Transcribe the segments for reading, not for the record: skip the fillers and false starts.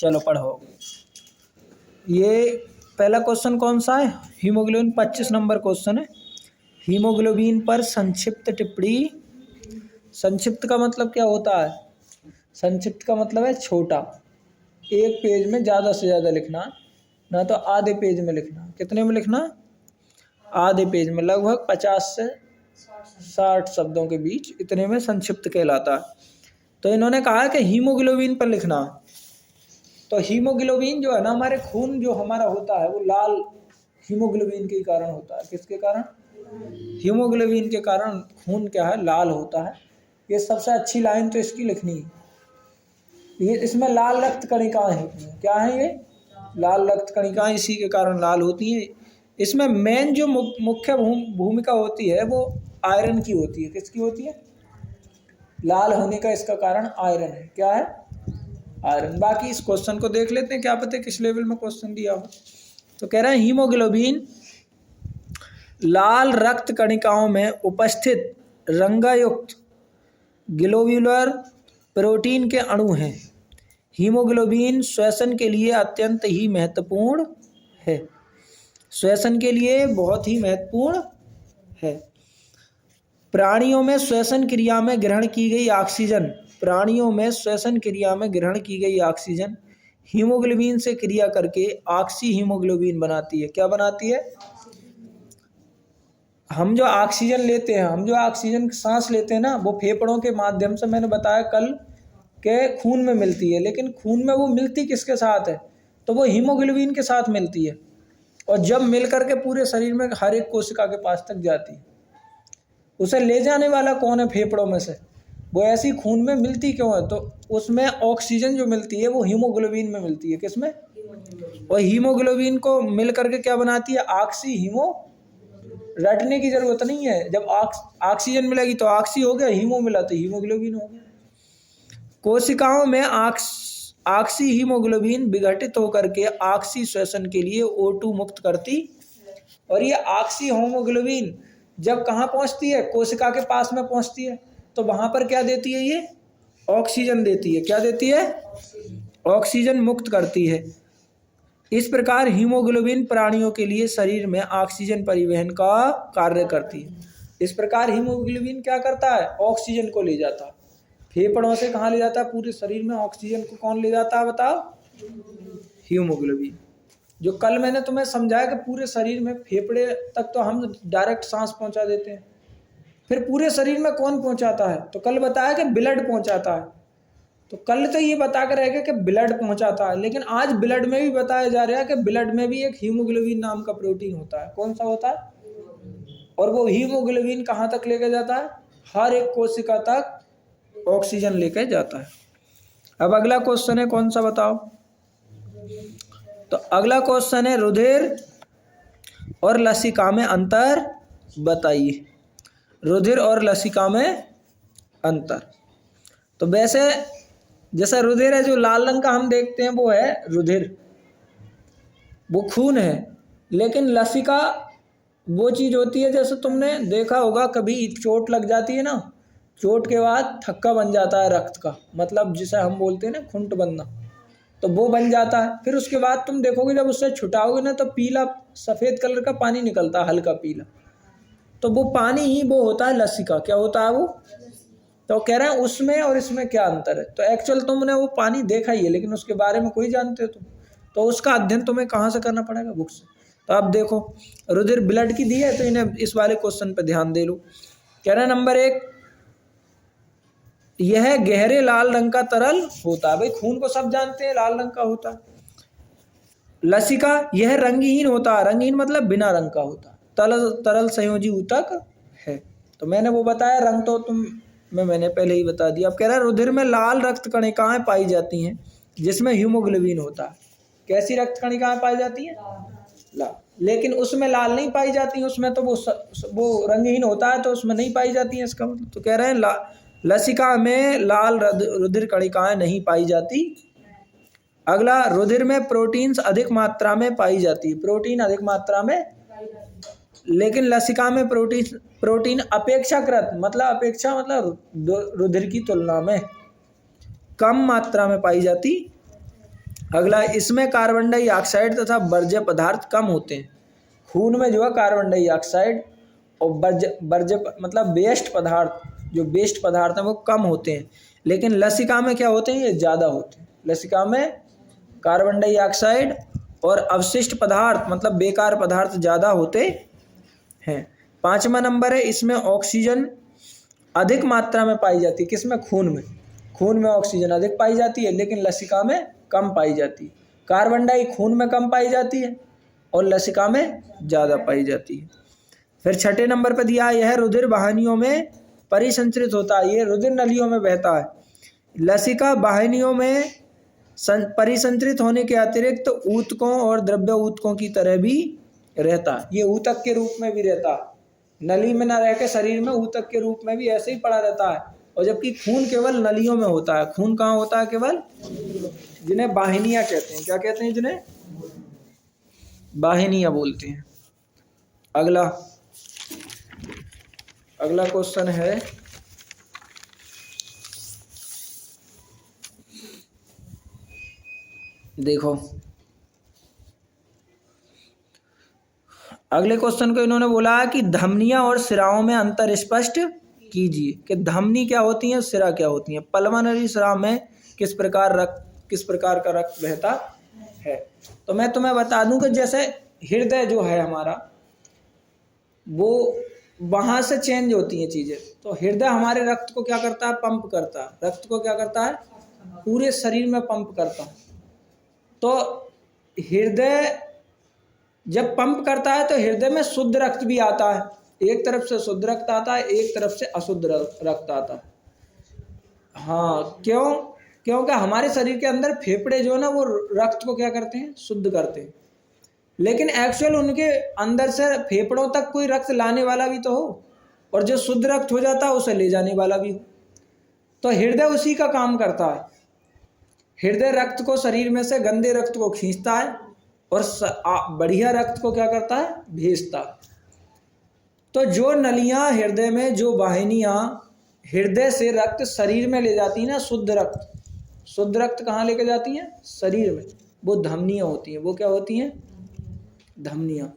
चलो पढ़ो। ये पहला क्वेश्चन कौन सा है? हीमोग्लोबिन 25 नंबर क्वेश्चन है। हीमोग्लोबिन पर संक्षिप्त टिप्पणी। संक्षिप्त का मतलब क्या होता है? संक्षिप्त का मतलब है छोटा, एक पेज में ज़्यादा से ज़्यादा लिखना, ना तो आधे पेज में लिखना। कितने में लिखना? आधे पेज में, लगभग 50 से 60 शब्दों के बीच, इतने में संक्षिप्त कहलाता है। तो इन्होंने कहा है कि हीमोग्लोबिन पर लिखना। तो हीमोग्लोबिन जो है ना, हमारे खून जो हमारा होता है वो लाल हीमोग्लोबिन के कारण होता है। किसके कारण? हीमोग्लोबिन के कारण खून क्या है? लाल होता है। ये सबसे अच्छी लाइन तो इसकी लिखनी है। ये इसमें लाल रक्त कणिकाएं होती हैं। क्या है ये? लाल रक्त कणिकाएं, इसी के कारण लाल होती हैं। इसमें मेन जो मुख्य भूमिका होती है वो आयरन की होती है। किसकी होती है? लाल होने का इसका कारण आयरन है। क्या है? आयरन। बाकी इस क्वेश्चन को देख लेते हैं, क्या पता किस लेवल में क्वेश्चन दिया हो। तो कह रहे हैं हीमोग्लोबिन लाल रक्त कणिकाओं में उपस्थित रंगायुक्त ग्लोब्यूलर प्रोटीन के अणु हैं। हीमोग्लोबिन श्वसन के लिए अत्यंत ही महत्वपूर्ण है। श्वसन के लिए बहुत ही महत्वपूर्ण है। प्राणियों में श्वसन क्रिया में ग्रहण की गई ऑक्सीजन, प्राणियों में श्वसन क्रिया में ग्रहण की गई ऑक्सीजन हीमोग्लोबिन से क्रिया करके ऑक्सी हीमोग्लोबिन बनाती है। क्या बनाती है? हम जो ऑक्सीजन लेते हैं, हम जो ऑक्सीजन सांस लेते हैं ना, वो फेफड़ों के माध्यम से, मैंने बताया कल, के खून में मिलती है। लेकिन खून में वो मिलती किसके साथ है? तो वो हीमोग्लोबिन के साथ मिलती है। और जब मिल करके पूरे शरीर में हर एक कोशिका के पास तक जाती है। उसे ले जाने वाला कौन है? फेफड़ों में से। वो ऐसी खून में मिलती क्यों है? तो उसमें ऑक्सीजन जो मिलती है वो हीमोग्लोबिन में मिलती है। किसमें? और हीमोग्लोबिन को मिल करके क्या बनाती है? Oxy haemo. रटने की जरूरत नहीं है। जब ऑक्सीजन मिलेगी तो ऑक्सी हो गया, हीमो मिला तो हीमोग्लोबिन हो गया। कोशिकाओं में ऑक्सी हीमोग्लोबिन विघटित होकर के ऑक्सी श्वसन के लिए O2 मुक्त करती। और ये ऑक्सी हीमोग्लोबिन जब कहाँ पहुँचती है? कोशिका के पास में पहुँचती है। तो वहाँ पर क्या देती है? ये ऑक्सीजन देती है। क्या देती है? ऑक्सीजन मुक्त करती है। इस प्रकार हीमोग्लोबिन प्राणियों के लिए शरीर में ऑक्सीजन परिवहन का कार्य करती है। इस प्रकार हीमोग्लोबिन क्या करता है? ऑक्सीजन को ले जाता है। फेफड़ों से कहाँ ले जाता है? पूरे शरीर में ऑक्सीजन को कौन ले जाता है बताओ? हीमोग्लोबिन। जो कल मैंने तुम्हें समझाया कि पूरे शरीर में फेफड़े तक तो हम डायरेक्ट सांस पहुंचा देते हैं, फिर पूरे शरीर में कौन पहुंचाता है? तो कल बताया कि ब्लड पहुंचाता है। तो कल तो ये बता कर रहेगा कि ब्लड पहुंचाता है, लेकिन आज ब्लड में भी बताया जा रहा है कि ब्लड में भी एक हीमोग्लोबिन नाम का प्रोटीन होता है। कौन सा होता है? और वो हीमोग्लोबिन कहाँ तक लेकर जाता है? हर एक कोशिका तक ऑक्सीजन लेकर जाता है। अब अगला क्वेश्चन है, कौन सा बताओ? तो अगला क्वेश्चन है रुधिर और लसिका में अंतर बताइए। रुधिर और लसिका में अंतर। तो वैसे जैसा रुधिर है, जो लाल रंग का हम देखते हैं वो है रुधिर, वो खून है। लेकिन लसिका वो चीज़ होती है, जैसे तुमने देखा होगा कभी चोट लग जाती है ना, चोट के बाद थक्का बन जाता है रक्त का, मतलब जिसे हम बोलते हैं ना खुंट बनना, तो वो बन जाता है। फिर उसके बाद तुम देखोगे जब उससे छुटाओगे ना तो पीला सफ़ेद कलर का पानी निकलता है, हल्का पीला। तो वो पानी ही वो होता है लसिका। क्या होता है वो? तो कह रहे हैं उसमें और इसमें क्या अंतर है। तो एक्चुअल तुमने वो पानी देखा ही है, लेकिन उसके बारे में कोई जानते हो तुम? तो उसका अध्ययन तुम्हें कहाँ से करना पड़ेगा? बुक से। तो अब देखो, रुधिर ब्लड की दी है, तो इन्हें इस वाले क्वेश्चन पे ध्यान दे लो। कह रहे हैं नंबर 1, यह गहरे लाल रंग का तरल होता है। भाई खून को सब जानते हैं लाल रंग का होता है। लसिका यह रंगहीन होता है। रंगहीन मतलब बिना रंग का होता है। तरल संयोजी ऊतक है। तो मैंने वो बताया, रंग तो मैंने पहले ही बता दिया। अब कह रहा है रुधिर में लाल रक्त कणिकाएं पाई जाती हैं जिसमें हीमोग्लोबिन होता है। कैसी रक्त कणिकाएं पाई जाती हैं? लाल। लेकिन उसमें लाल नहीं पाई जाती, उसमें तो वो रंगहीन होता है, तो उसमें नहीं पाई जाती है, इसका मतलब। तो कह रहे हैं लसिका में लाल रुधिर कणिकाएं नहीं पाई जाती। अगला, रुधिर में प्रोटीन्स अधिक मात्रा में पाई जाती है। प्रोटीन अधिक मात्रा में, लेकिन लसिका में प्रोटीन अपेक्षाकृत, मतलब अपेक्षा मतलब रुधिर की तुलना में कम मात्रा में पाई जाती अगला, इसमें कार्बन डाइऑक्साइड तथा वर्ज्य पदार्थ कम होते हैं। खून में जो है कार्बन डाइऑक्साइड और वर्ज्य मतलब वेस्ट पदार्थ, जो वेस्ट पदार्थ हैं वो कम होते हैं, लेकिन लसिका में क्या होते हैं, ये ज़्यादा होते हैं। लसिका में कार्बन डाइऑक्साइड और अवशिष्ट पदार्थ मतलब बेकार पदार्थ ज़्यादा होते हैं। 5वां नंबर है, इसमें ऑक्सीजन अधिक मात्रा में पाई जाती है। किसमें? खून में। खून में ऑक्सीजन अधिक पाई जाती है, लेकिन लसिका में कम पाई जाती है। कार्बन डाई खून में कम पाई जाती है और लसिका में ज़्यादा पाई जाती है। फिर 6 नंबर पर दिया, यह रुधिर वाहिनियों में परिसंचरित होता है। ये रुधिर नलियों में बहता है। लसिका वाहिनियों में परिसंचरित होने के अतिरिक्त ऊतकों और द्रव्य ऊतकों की तरह भी रहता है। ये ऊतक के रूप में भी रहता है, नली में ना रह के शरीर में ऊतक के रूप में भी ऐसे ही पड़ा रहता है। और जबकि खून केवल नलियों में होता है। खून कहाँ होता है? केवल, जिन्हें वाहिनियां कहते हैं। क्या कहते हैं? जिन्हें वाहिनियां बोलते हैं। अगला क्वेश्चन है, देखो अगले क्वेश्चन को इन्होंने बोला है कि धमनियां और सिराओं में अंतर स्पष्ट कीजिए। कि धमनी क्या होती है, सिरा क्या होती है। पल्मोनरी सिरा में किस प्रकार का रक्त बहता है। तो मैं तुम्हें बता दूं कि जैसे हृदय जो है हमारा, वो वहां से चेंज होती हैं चीजें। तो हृदय हमारे रक्त को क्या करता है? पंप करता है। रक्त को क्या करता है? पूरे शरीर में पंप करता है। तो हृदय जब पंप करता है तो हृदय में शुद्ध रक्त भी आता है। एक तरफ से शुद्ध रक्त आता है, एक तरफ से अशुद्ध रक्त आता है। हाँ, क्यों? क्योंकि हमारे शरीर के अंदर फेफड़े जो है ना, वो रक्त को क्या करते हैं? शुद्ध करते हैं। लेकिन एक्चुअल उनके अंदर से फेफड़ों तक कोई रक्त लाने वाला भी तो हो, और जो शुद्ध रक्त हो जाता है उसे ले जाने वाला भी हो। तो हृदय उसी का काम करता है। हृदय रक्त को शरीर में से गंदे रक्त को खींचता है और बढ़िया रक्त को क्या करता है? भेजता है। तो जो नलियां हृदय में, जो वाहिनियां हृदय से रक्त शरीर में ले जाती है ना, शुद्ध रक्त कहाँ लेके जाती हैं? शरीर में। वो धमनियां होती हैं। वो क्या होती हैं? धमनियां।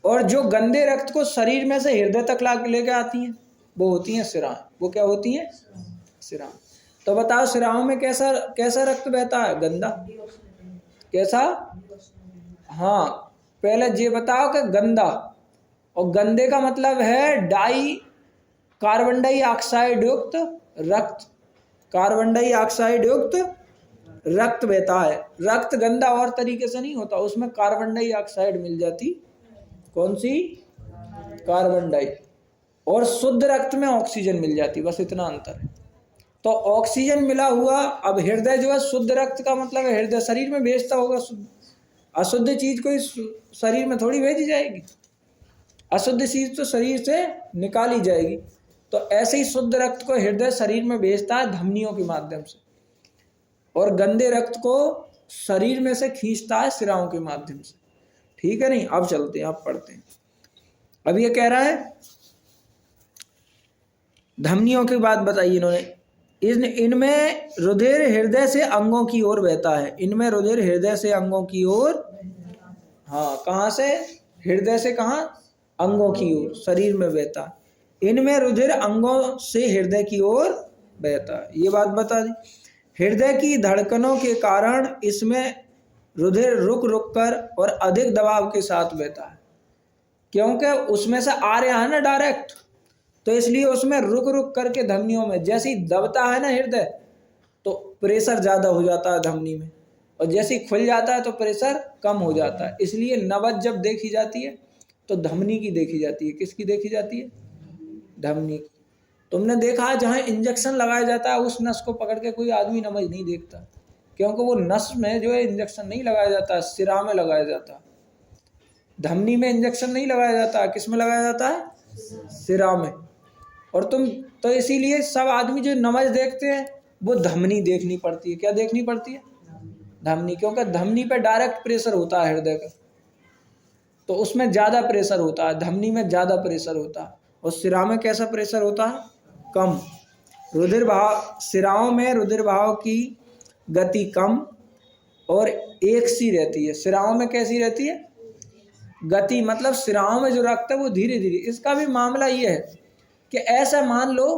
और जो गंदे रक्त को शरीर में से हृदय तक ला लेके आती हैं, वो होती हैं सिराएं। वो क्या होती हैं? सिराएं। तो बताओ, सिराओं में कैसा रक्त बहता है? गंदा। कैसा? हाँ, पहले ये बताओ कि गंदा, और गंदे का मतलब है कार्बन डाइऑक्साइड युक्त रक्त। कार्बन डाइऑक्साइड युक्त रक्त बहता है। रक्त गंदा और तरीके से नहीं होता, उसमें कार्बन डाइऑक्साइड मिल जाती। कौन सी? Carbon die. और शुद्ध रक्त में ऑक्सीजन मिल जाती। बस इतना अंतर है। तो ऑक्सीजन मिला हुआ, अब हृदय जो है शुद्ध रक्त का मतलब है हृदय शरीर में भेजता होगा शुद्ध। अशुद्ध चीज कोई शरीर में थोड़ी भेजी जाएगी। अशुद्ध चीज तो शरीर से निकाली जाएगी। तो ऐसे ही शुद्ध रक्त को हृदय शरीर में भेजता है धमनियों के माध्यम से, और गंदे रक्त को शरीर में से खींचता है सिराओं के माध्यम से। ठीक है? नहीं, अब चलते हैं, अब पढ़ते हैं। अब ये कह रहा है, धमनियों की बात बताई इन्होंने। इनमें रुधिर हृदय से अंगों की ओर बहता है। इनमें रुधिर हृदय से अंगों की ओर, हाँ, कहाँ से? हृदय से कहाँ? अंगों की ओर, शरीर में बहता है। इनमें रुधिर अंगों से हृदय की ओर बहता है। ये बात बता दी। हृदय की धड़कनों के कारण इसमें रुधिर रुक रुक कर और अधिक दबाव के साथ बहता है, क्योंकि उसमें से आ रहा है ना डायरेक्ट, तो इसलिए उसमें रुक रुक करके धमनियों में, जैसे ही दबता है ना हृदय, तो प्रेशर ज़्यादा हो जाता है धमनी में, और जैसे ही खुल जाता है तो प्रेशर कम हो जाता है। इसलिए नब्ज जब देखी जाती है तो धमनी की देखी जाती है। किसकी देखी जाती है? धमनी की। तुमने देखा है जहाँ इंजेक्शन लगाया जाता है उस नस को पकड़ के कोई आदमी नब्ज नहीं देखता, क्योंकि वो नस में जो है इंजेक्शन नहीं लगाया जाता है, सिरा में लगाया जाता है। धमनी में इंजेक्शन नहीं लगाया जाता है, किस में लगाया जाता है? सिरा में। और तुम तो इसीलिए सब आदमी जो नब्ज देखते हैं वो धमनी देखनी पड़ती है। क्या देखनी पड़ती है? धमनी, क्योंकि धमनी पे डायरेक्ट प्रेशर होता है हृदय का, तो उसमें ज़्यादा प्रेशर होता है, धमनी में ज़्यादा प्रेशर होता है। और सिरा में कैसा प्रेशर होता है? कम। रुधिर बहाव, सिराओं में रुधिर बहाव की गति कम और एक सी रहती है। सिराओं में कैसी रहती है? गति, मतलब सिराओं में जो रक्त है वो धीरे धीरे। इसका भी मामला ये है कि ऐसा मान लो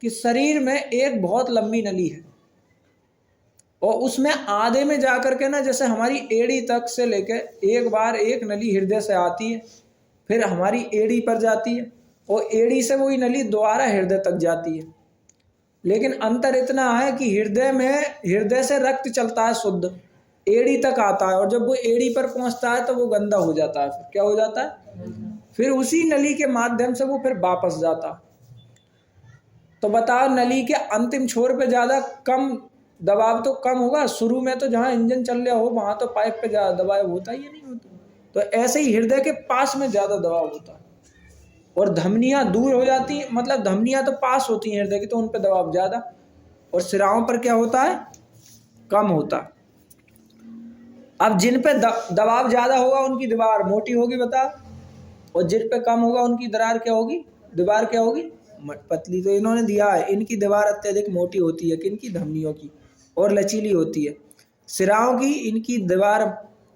कि शरीर में एक बहुत लंबी नली है और उसमें आधे में जाकर के ना, जैसे हमारी एड़ी तक से लेकर एक बार एक नली हृदय से आती है, फिर हमारी एड़ी पर जाती है और एड़ी से वही नली दोबारा हृदय तक जाती है। लेकिन अंतर इतना है कि हृदय से रक्त चलता है शुद्ध, एड़ी तक आता है, और जब वो एड़ी पर पहुंचता है तो वो गंदा हो जाता है। फिर क्या हो जाता है? फिर उसी नली के माध्यम से वो फिर वापस जाता है। तो बताओ, नली के अंतिम छोर पे ज्यादा कम दबाव तो कम होगा। शुरू में तो जहाँ इंजन चल रहा हो वहां तो पाइप पे ज्यादा दबाव होता ही नहीं होता। तो ऐसे ही हृदय के पास में ज्यादा दबाव होता है और धमनियां दूर हो जाती हैं, मतलब धमनियां तो पास होती हैं हृदय की, तो उन पर दबाव ज्यादा, और सिराओं पर क्या होता है? कम होता। अब जिन पे दबाव ज्यादा होगा उनकी दीवार मोटी होगी, बता, और जिन पे कम होगा उनकी दरार क्या होगी? दीवार क्या होगी? पतली। तो इन्होंने दिया है इनकी दीवार अत्यधिक मोटी होती है, किनकी? धमनियों की, और लचीली होती है। सिराओं की इनकी दीवार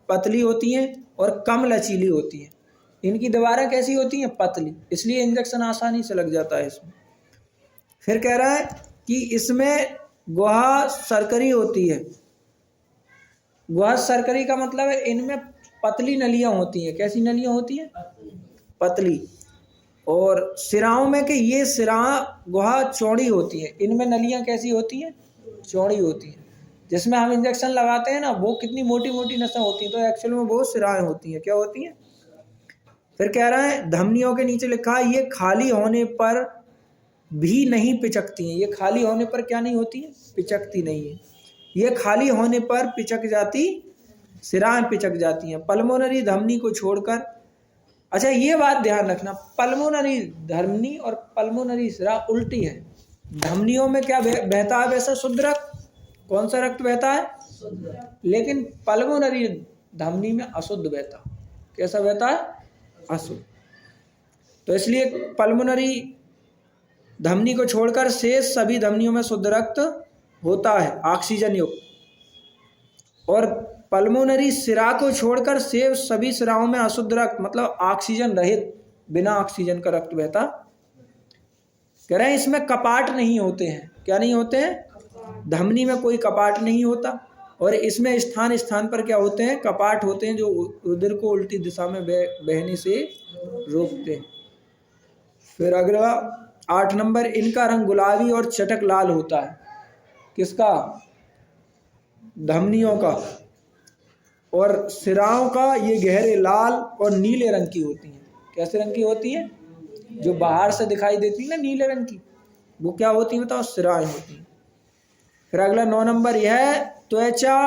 पतली होती हैं और कम लचीली होती हैं। इनकी दीवारें कैसी होती हैं? पतली, इसलिए इंजेक्शन आसानी से लग जाता है इसमें। फिर कह रहा है कि इसमें गुहा सरकरी होती है। गुहा सरकरी का मतलब है इनमें पतली नलियां होती हैं। कैसी नलियां होती हैं? पतली। और सिराओं में कि ये सिरा गुहा चौड़ी होती है, इनमें नलियां कैसी होती हैं? चौड़ी होती हैं। जिसमें हम इंजेक्शन लगाते हैं ना, वो कितनी मोटी मोटी नसें होती हैं, तो एक्चुअल में वो सिराएं होती हैं। क्या होती हैं? फिर कह रहा है धमनियों के नीचे लिखा है ये खाली होने पर भी नहीं पिचकती हैं। ये खाली होने पर क्या नहीं होती है? पिचकती नहीं है। ये खाली होने पर पिचक जाती, सिराएं पिचक जाती हैं। पल्मोनरी धमनी को छोड़कर, अच्छा ये बात ध्यान रखना, पल्मोनरी धमनी और पल्मोनरी सिरा उल्टी है। धमनियों में क्या बहता है? वैसा शुद्ध रक्त। कौन सा रक्त बहता है? लेकिन पल्मोनरी धमनी में अशुद्ध बहता। कैसा बहता है? अशुद्ध। तो इसलिए पल्मोनरी धमनी को छोड़कर शेष सभी धमनियों में शुद्ध रक्त होता है, ऑक्सीजन युक्त। और पल्मोनरी सिरा को छोड़कर शेष सभी सिराओं में अशुद्ध रक्त, मतलब ऑक्सीजन रहित, बिना ऑक्सीजन का रक्त बहता। कह रहे हैं इसमें कपाट नहीं होते हैं। क्या नहीं होते हैं? धमनी में कोई कपाट नहीं होता, और इसमें स्थान स्थान पर क्या होते हैं? कपाट होते हैं, जो रुधिर को उल्टी दिशा में बहने से रोकते हैं। फिर अगला 8 नंबर, इनका रंग गुलाबी और चटक लाल होता है। किसका? धमनियों का। और सिराओं का ये गहरे लाल और नीले रंग की होती हैं। कैसे रंग की होती हैं? जो बाहर से दिखाई देती है ना नीले रंग की, वो क्या होती है बताओ? सिराएं होती हैं। फिर अगला 9 नंबर, यह त्वचा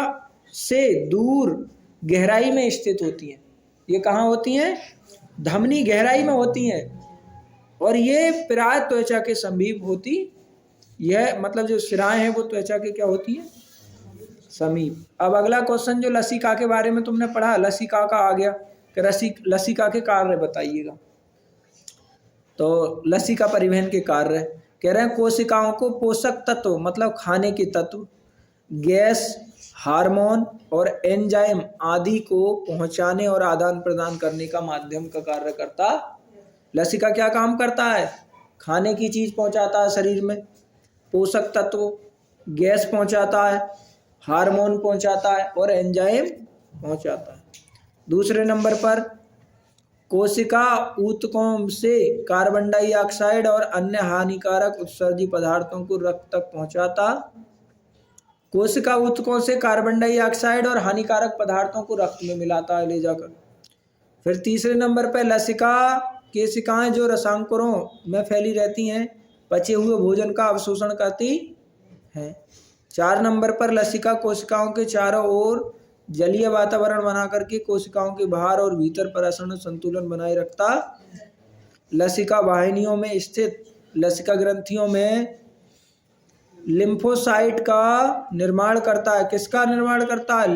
से दूर गहराई में स्थित होती हैं। ये कहाँ होती हैं? धमनी गहराई में होती हैं, और ये प्राय त्वचा के समीप होती। यह मतलब जो सिराएं हैं वो त्वचा के क्या होती हैं? समीप। अब अगला क्वेश्चन जो लसिका के बारे में तुमने पढ़ा, लसिका का आ गया कि लसिका के कार्य बताइएगा। तो लसिका परिवहन के कार्य कह रहे हैं कोशिकाओं को पोषक तत्व, मतलब खाने के तत्व, गैस, हार्मोन और एंजाइम आदि को पहुंचाने और आदान प्रदान करने का माध्यम का कार्य करता। लसिका क्या काम करता है? खाने की चीज पहुंचाता है शरीर में, पोषक तत्व, गैस पहुंचाता है, हार्मोन पहुंचाता है और एंजाइम पहुंचाता है। दूसरे नंबर पर, कोशिका ऊतकों से कार्बन डाइऑक्साइड और अन्य हानिकारक उत्सर्जी पदार्थों को रक्त तक पहुंचाता। कोशिका ऊतकों से कार्बन डाइऑक्साइड और हानिकारक पदार्थों को रक्त में मिलाता है ले जाकर। फिर तीसरे नंबर पर, लसिका केशिकाएं जो रसांकुरों में फैली रहती हैं, पचे हुए भोजन का अवशोषण करती हैं। 4 नंबर पर, लसिका कोशिकाओं के चारों ओर जलीय वातावरण बना करके कोशिकाओं के बाहर और भीतर प्रसरण संतुलन बनाए रखता। लसिका वाहिनियों में स्थित लसिका ग्रंथियों में लिम्फोसाइट का निर्माण करता है। किसका निर्माण करता है?